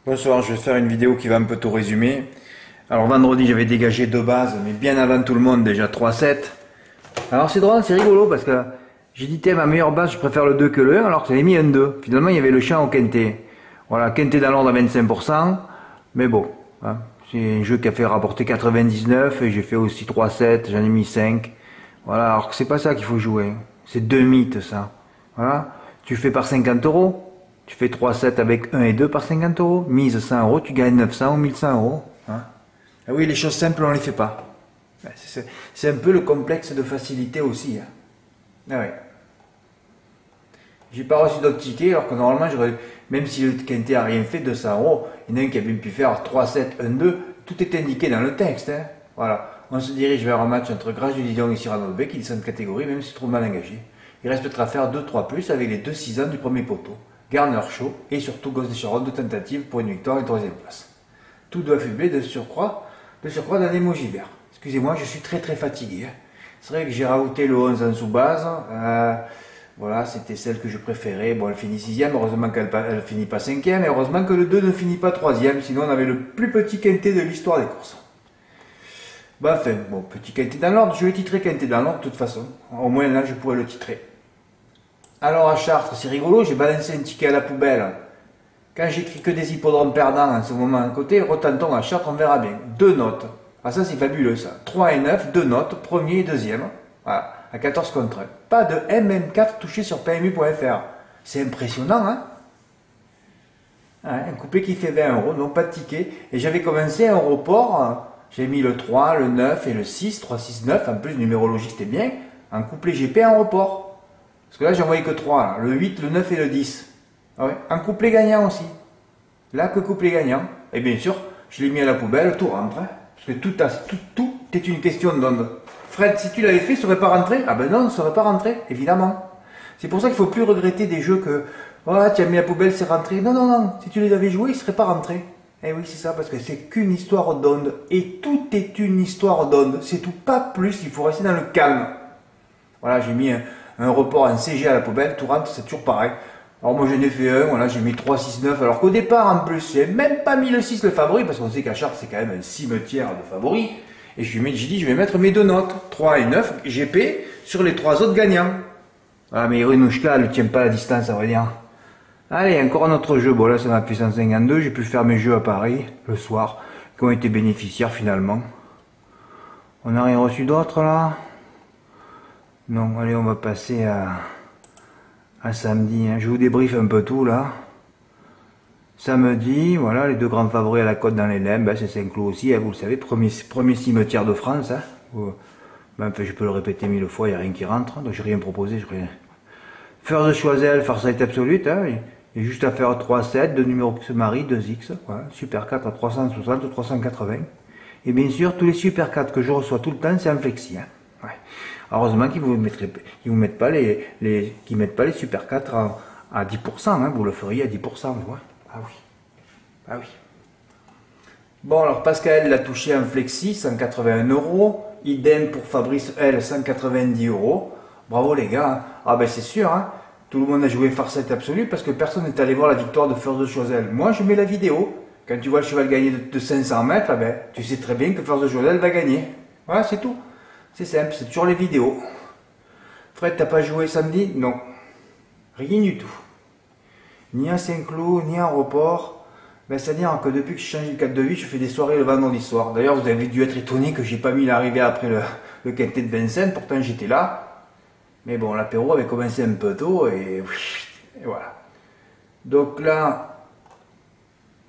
Bonsoir, je vais faire une vidéo qui va un peu tout résumer. Alors vendredi j'avais dégagé deux bases, mais bien avant tout le monde déjà 3-7. Alors c'est drôle, c'est rigolo parce que j'ai dit ma meilleure base je préfère le 2 que le 1 alors que j'avais mis un 2. Finalement il y avait le champ au quintet. Voilà, quintet dans l'ordre à 25%, mais bon, hein, c'est un jeu qui a fait rapporter 99 et j'ai fait aussi 3-7, j'en ai mis 5. Voilà, alors que c'est pas ça qu'il faut jouer, c'est deux mythes ça. Voilà, tu fais par 50 euros. Tu fais 3-7 avec 1 et 2 par 50 euros. Mise 100 euros, tu gagnes 900 ou 1100 euros. Hein. Ah oui, les choses simples, on les fait pas. C'est un peu le complexe de facilité aussi. Hein. Ah ouais. J'ai pas reçu d'autres tickets, alors que normalement, j'aurais, même si le quintet a rien fait, 200 euros, il y en a un qui a bien pu faire 3-7, 1-2. Tout est indiqué dans le texte. Hein. Voilà. On se dirige vers un match entre Grâce du Dijon et Cyrano de Bec, qui descend de catégorie, même si trop mal engagé. Il reste peut-être à faire 2-3 plus avec les 2 6 ans du premier poteau. Garner Shaw et surtout Gosse de Charonne de tentative pour une victoire et troisième place. Tout doit faiblir de surcroît d'un émoji vert. Excusez-moi, je suis très fatigué. Hein. C'est vrai que j'ai rajouté le 11 en sous-base. Voilà, c'était celle que je préférais. Bon, elle finit 6ème, heureusement qu'elle ne finit pas 5ème, et heureusement que le 2 ne finit pas 3ème, sinon on avait le plus petit quintet de l'histoire des courses. Bah, enfin, bon, petit quintet dans l'ordre, je vais titrer quintet dans l'ordre de toute façon. Au moins là, je pourrais le titrer. Alors à Chartres, c'est rigolo, j'ai balancé un ticket à la poubelle. Quand j'écris que des hippodromes perdants en ce moment à côté, retentons à Chartres, on verra bien. Deux notes. Ah ça c'est fabuleux ça. 3 et 9, deux notes, premier et deuxième. Voilà, à 14 contre 1. Pas de MM4 touché sur PMU.fr. C'est impressionnant, hein, un couplet qui fait 20 euros, donc pas de ticket. Et j'avais commencé un report, j'ai mis le 3, le 9 et le 6, 3, 6, 9. En plus, numérologie c'était bien. Un couplet GP en report. Parce que là, j'en voyais que 3, là. Le 8, le 9 et le 10. Ah ouais. Un couplet gagnant aussi. Là, que couplet gagnant. Et bien sûr, je l'ai mis à la poubelle, tout rentre. Hein. Parce que tout est une question d'onde. Fred, si tu l'avais fait, ça serait pas rentré? Ah ben non, ça serait pas rentré, évidemment. C'est pour ça qu'il ne faut plus regretter des jeux que, oh, tu as mis à la poubelle, c'est rentré. Non, non, non. Si tu les avais joués, ils ne seraient pas rentrés. Eh oui, c'est ça, parce que c'est qu'une histoire d'onde. Et tout est une histoire d'onde. C'est tout, pas plus. Il faut rester dans le calme. Voilà, j'ai mis un report, un CG à la poubelle, tout rentre, c'est toujours pareil. Alors moi j'en ai fait un, voilà, j'ai mis 3, 6, 9, alors qu'au départ en plus, j'ai même pas mis le 6 le favori, parce qu'on sait qu'à Chartres c'est quand même un cimetière de favoris. Et j'ai dit, je vais mettre mes deux notes, 3 et 9, GP, sur les trois autres gagnants. Ah mais Renouchka, elle ne tient pas la distance, à vrai dire. Allez, encore un autre jeu, bon là ça m'a fait 152, j'ai pu faire mes jeux à Paris, le soir, qui ont été bénéficiaires finalement. On n'a rien reçu d'autre là? Non, allez, on va passer à samedi. Hein. Je vous débriefe un peu tout là. Samedi, voilà, les deux grands favoris à la côte dans les limbes, ben, c'est Saint-Cloud aussi, hein, vous le savez, premier cimetière de France. Hein. Ben, enfin, je peux le répéter 1000 fois, il n'y a rien qui rentre, donc j'ai rien proposé. Faire de Choiseul, farce absolue, hein, et juste à faire 3-7, deux numéros qui se marient, 2X, voilà, Super 4 à 360, 380. Et bien sûr, tous les Super 4 que je reçois tout le temps, c'est en flexi. Hein. Ouais. Heureusement qu'ils vous mettent pas qu'ils mettent pas les Super 4 à 10%, hein, vous le feriez à 10%, vous, hein. Ah oui. Ah oui. Bon, alors Pascal l'a touché en flexi, 181 euros. Idem pour Fabrice L, 190 euros. Bravo les gars. Hein. Ah ben c'est sûr, hein. Tout le monde a joué farcette absolue parce que personne n'est allé voir la victoire de First de Choiseul. Moi, je mets la vidéo. Quand tu vois le cheval gagner de 500 mètres, ah ben, tu sais très bien que First de Choiseul va gagner. Voilà, c'est tout. C'est simple, c'est toujours les vidéos. Fred, t'as pas joué samedi? Non. Rien du tout. Ni à Saint-Cloud, ni en report. Ben, c'est-à-dire que depuis que j'ai changé de cadre de vie, je fais des soirées le vendredi soir. D'ailleurs, vous avez dû être étonné que j'ai pas mis l'arrivée après le quintet de Vincennes. Pourtant, j'étais là. Mais bon, l'apéro avait commencé un peu tôt et voilà. Donc là,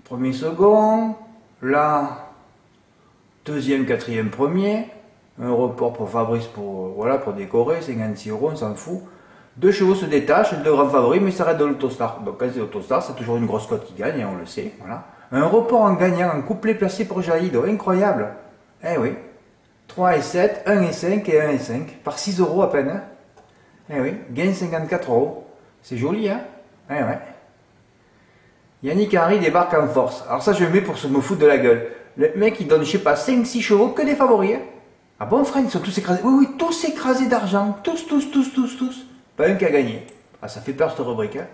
premier, second. Là, deuxième, quatrième, premier. Un report pour Fabrice voilà, pour décorer, 56 euros, on s'en fout. Deux chevaux se détachent, deux grands favoris, mais ça reste de l'autostar. Donc quand c'est l'autostar, c'est toujours une grosse cote qui gagne, on le sait. Voilà. Un report en gagnant, un couplet placé pour Jaïdo, incroyable. Eh oui. 3 et 7, 1 et 5 et 1 et 5, par 6 euros à peine. Hein. Eh oui, gagne 54 euros. C'est joli, hein. Eh ouais. Yannick Henry débarque en force. Alors ça, je le mets pour se me foutre de la gueule. Le mec, il donne, je sais pas, 5-6 chevaux, que des favoris. Hein. Ah bon, Fred, ils sont tous écrasés. Oui, oui, tous écrasés d'argent. Tous. Pas un qui a gagné. Ah, ça fait peur cette rubrique. Hein.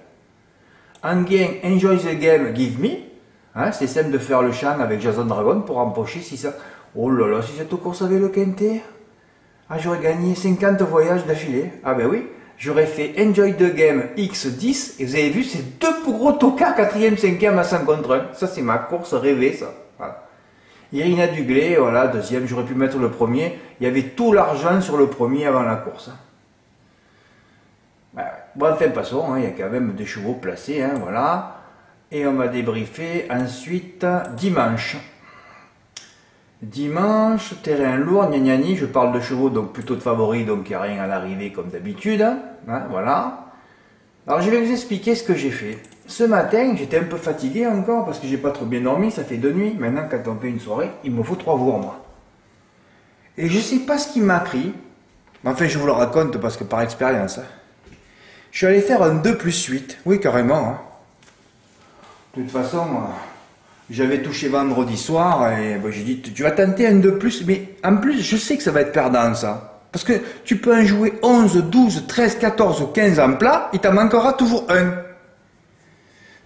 En gain, enjoy the game, give me. Hein, c'est simple de faire le champ avec Jason Dragon pour empocher si ça... Oh là là, si cette course avait le quintet, ah, j'aurais gagné 50 voyages d'affilée. Ah ben oui, j'aurais fait Enjoy the Game X10 et vous avez vu, c'est deux gros tocards, 4e, 5e à 100 contre 1. Ça, c'est ma course rêvée, ça. Voilà. Irina Duglé, voilà, deuxième, j'aurais pu mettre le premier. Il y avait tout l'argent sur le premier avant la course. Bon, enfin, passons, hein, il y a quand même des chevaux placés, hein, voilà. Et on va débriefer ensuite dimanche. Dimanche, terrain lourd, gna gna gna, je parle de chevaux, donc plutôt de favoris, donc il n'y a rien à l'arrivée comme d'habitude. Hein, voilà. Alors je vais vous expliquer ce que j'ai fait. Ce matin, j'étais un peu fatigué encore parce que j'ai pas trop bien dormi, ça fait 2 nuits. Maintenant, quand on fait une soirée, il me faut 3 jours, moi. Et je sais pas ce qui m'a pris. Enfin, je vous le raconte parce que par expérience. Hein. Je suis allé faire un 2+8. Oui, carrément. Hein. De toute façon, j'avais touché vendredi soir et j'ai dit, tu vas tenter un 2+, mais en plus, je sais que ça va être perdant, ça. Parce que tu peux en jouer 11, 12, 13, 14 ou 15 en plat, il t'en manquera toujours un.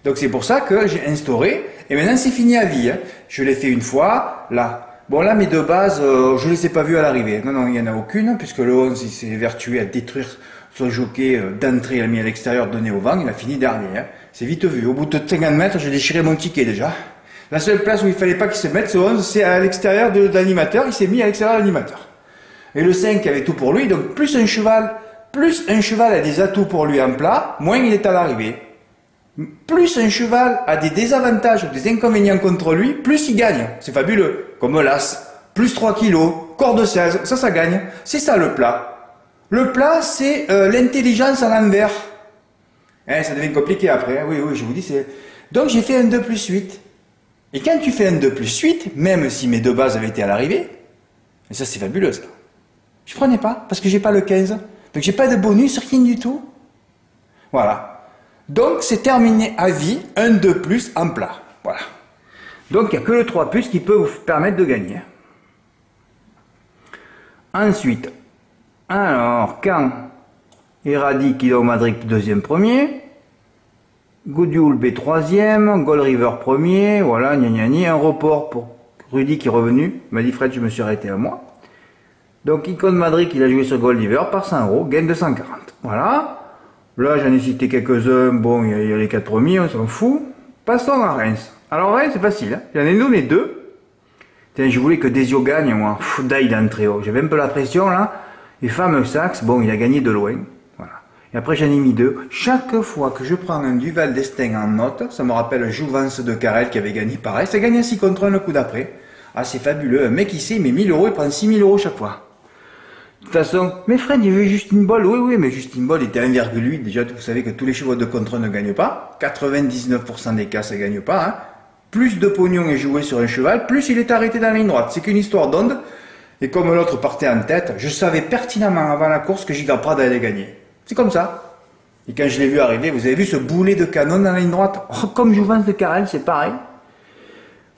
Donc c'est pour ça que j'ai instauré, et maintenant c'est fini à vie. Hein. Je l'ai fait une fois, là. Bon là, mes deux bases, je ne les ai pas vues à l'arrivée. Non, non, il n'y en a aucune, puisque le 11, il s'est vertué à détruire son jockey d'entrée, il a mis à l'extérieur, donné au vent, il a fini dernier. Hein. C'est vite vu. Au bout de 50 mètres, j'ai déchiré mon ticket déjà. La seule place où il fallait pas qu'il se mette, ce 11, c'est à l'extérieur de l'animateur, il s'est mis à l'extérieur de l'animateur. Et le 5 avait tout pour lui, donc plus un cheval a des atouts pour lui en plat, moins il est à l'arrivée. Plus un cheval a des désavantages ou des inconvénients contre lui, plus il gagne. C'est fabuleux. Comme l'as. Plus 3 kilos, corde 16, ça gagne. C'est ça le plat. Le plat, c'est l'intelligence à l'envers. Hein, ça devient compliqué après. Hein. Oui, je vous dis, c'est... Donc j'ai fait un 2+8. Et quand tu fais un 2+8, même si mes deux bases avaient été à l'arrivée, et ça c'est fabuleux ça. Je prenais pas, parce que j'ai pas le 15. Donc j'ai pas de bonus, rien du tout. Voilà. Donc c'est terminé à vie, un 2+ en plat. Voilà. Donc il n'y a que le 3+ qui peut vous permettre de gagner. Ensuite, alors, quand Iradi Kilo Madrid deuxième premier, Goodule B troisième, Gold River premier, voilà, gna gna gna, un report pour Rudy qui est revenu, il m'a dit Fred, je me suis arrêté à moi. Donc Icon Madrid, il a joué sur Gold River par 100 €, gain de 140. Voilà. Là, j'en ai cité quelques-uns. Bon, il y a les 4 premiers, on s'en fout. Passons à Reims. Alors, Reims, c'est facile. Hein. J'en ai donné 2. Tiens, je voulais que Desio gagne, moi. Daille d'entrée haut. J'avais un peu la pression, là. Et fameux Saxe, bon, il a gagné de loin. Voilà. Et après, j'en ai mis 2. Chaque fois que je prends un Duval d'Estaing en note, ça me rappelle Jouvence de Carrel qui avait gagné pareil. Ça gagne 6 contre 1 le coup d'après. Ah, c'est fabuleux. Un mec, il sait, il met 1000 €, il prend 6000 € chaque fois. De toute façon, mais Fred, il veut Justine Boll. Oui, mais Justine Boll était 1,8. Déjà, vous savez que tous les chevaux de contre ne gagnent pas. 99% des cas, ça ne gagne pas. Hein. Plus de pognon est joué sur un cheval, plus il est arrêté dans la ligne droite. C'est qu'une histoire d'onde. Et comme l'autre partait en tête, je savais pertinemment avant la course que Giga Prad allait gagner. C'est comme ça. Et quand je l'ai vu arriver, vous avez vu ce boulet de canon dans la ligne droite. Oh, comme Jouvence de Carrel, c'est pareil.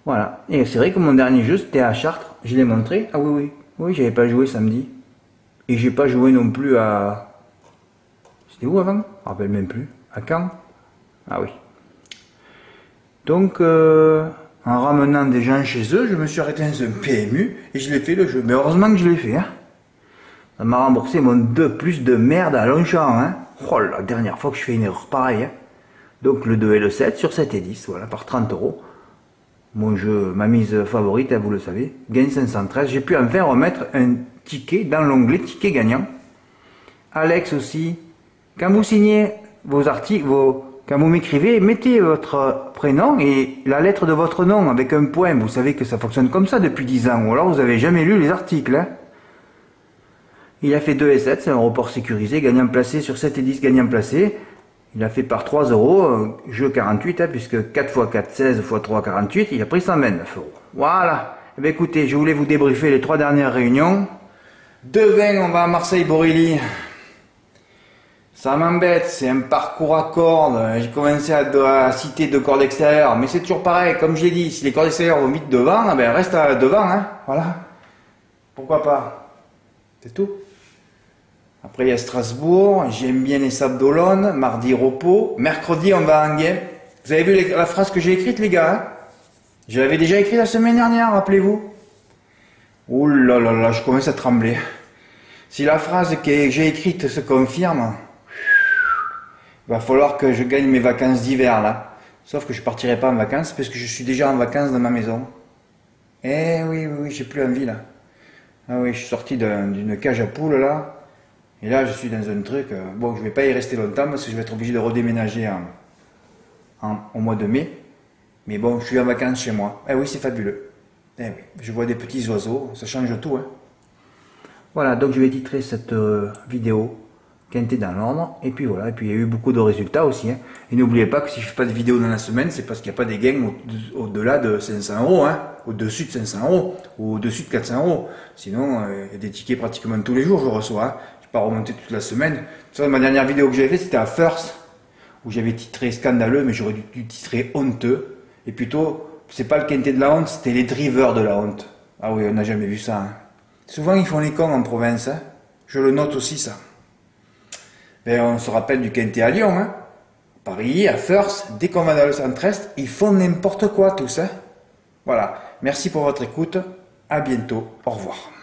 Voilà. Et c'est vrai que mon dernier jeu, c'était à Chartres. Je l'ai montré. Ah oui. Oui, j'avais pas joué samedi. Et j'ai pas joué non plus à... C'était où avant? Je me rappelle même plus. À Caen? Ah oui. Donc, en ramenant des gens chez eux, je me suis arrêté dans un PMU et je l'ai fait le jeu. Mais heureusement que je l'ai fait. Hein. Ça m'a remboursé mon 2+ de merde à Longchamp. Hein. Oh, la dernière fois que je fais une erreur pareille. Hein. Donc le 2 et le 7 sur 7 et 10, voilà, par 30 €. Mon jeu, ma mise favorite, hein, vous le savez, gagne 513. J'ai pu enfin remettre un ticket dans l'onglet ticket gagnant. Alex aussi, quand vous signez vos articles, quand vous m'écrivez, mettez votre prénom et la lettre de votre nom avec un point. Vous savez que ça fonctionne comme ça depuis 10 ans. Ou alors vous avez jamais lu les articles. Hein. Il a fait 2 et 7, c'est un report sécurisé, gagnant placé sur 7 et 10, gagnant placé. Il a fait par 3 €, jeu 48, hein, puisque 4 x 4, 16 x 3, 48, il a pris 129 €. Voilà. Eh bien, écoutez, je voulais vous débriefer les 3 dernières réunions. 2-20, on va à Marseille-Borély. Ça m'embête, c'est un parcours à cordes. J'ai commencé à citer 2 cordes extérieures, mais c'est toujours pareil. Comme je l'ai dit, si les cordes extérieures vont vite devant, eh bien, reste devant, hein. Voilà. Pourquoi pas? C'est tout. Après, il y a Strasbourg, j'aime bien les Sables d'Olonne, mardi repos, mercredi on va en game. Vous avez vu la phrase que j'ai écrite, les gars, hein? Je l'avais déjà écrit la semaine dernière, rappelez-vous. Ouh là là là, je commence à trembler. Si la phrase que j'ai écrite se confirme, va falloir que je gagne mes vacances d'hiver là. Sauf que je partirai pas en vacances parce que je suis déjà en vacances dans ma maison. Eh oui, oui, oui, j'ai plus envie là. Ah oui, je suis sorti d'une cage à poules là. Et là, je suis dans un truc. Bon, je vais pas y rester longtemps parce que je vais être obligé de redéménager au mois de mai. Mais bon, je suis en vacances chez moi. Eh oui, c'est fabuleux. Eh oui, je vois des petits oiseaux, ça change tout. Hein. Voilà, donc je vais titrer cette vidéo quintée dans l'ordre. Et puis voilà, et puis il y a eu beaucoup de résultats aussi. Hein. Et n'oubliez pas que si je fais pas de vidéo dans la semaine, c'est parce qu'il n'y a pas des gains au-delà de 500 euros. Hein. Au-dessus de 500 euros ou au-dessus de 400 euros. Sinon, il y a des tickets pratiquement tous les jours, je reçois. Hein. Je ne vais pas remonter toute la semaine. Ça, ma dernière vidéo que j'avais faite, c'était à First, où j'avais titré scandaleux, mais j'aurais dû titrer honteux. Et plutôt, c'est pas le quintet de la honte, c'était les drivers de la honte. Ah oui, on n'a jamais vu ça. Hein. Souvent, ils font les cons en province. Hein. Je le note aussi, ça. Ben, on se rappelle du quintet à Lyon. Hein. Paris, à First, dès qu'on va dans le centre-est, ils font n'importe quoi tous. Hein. Voilà. Merci pour votre écoute. À bientôt. Au revoir.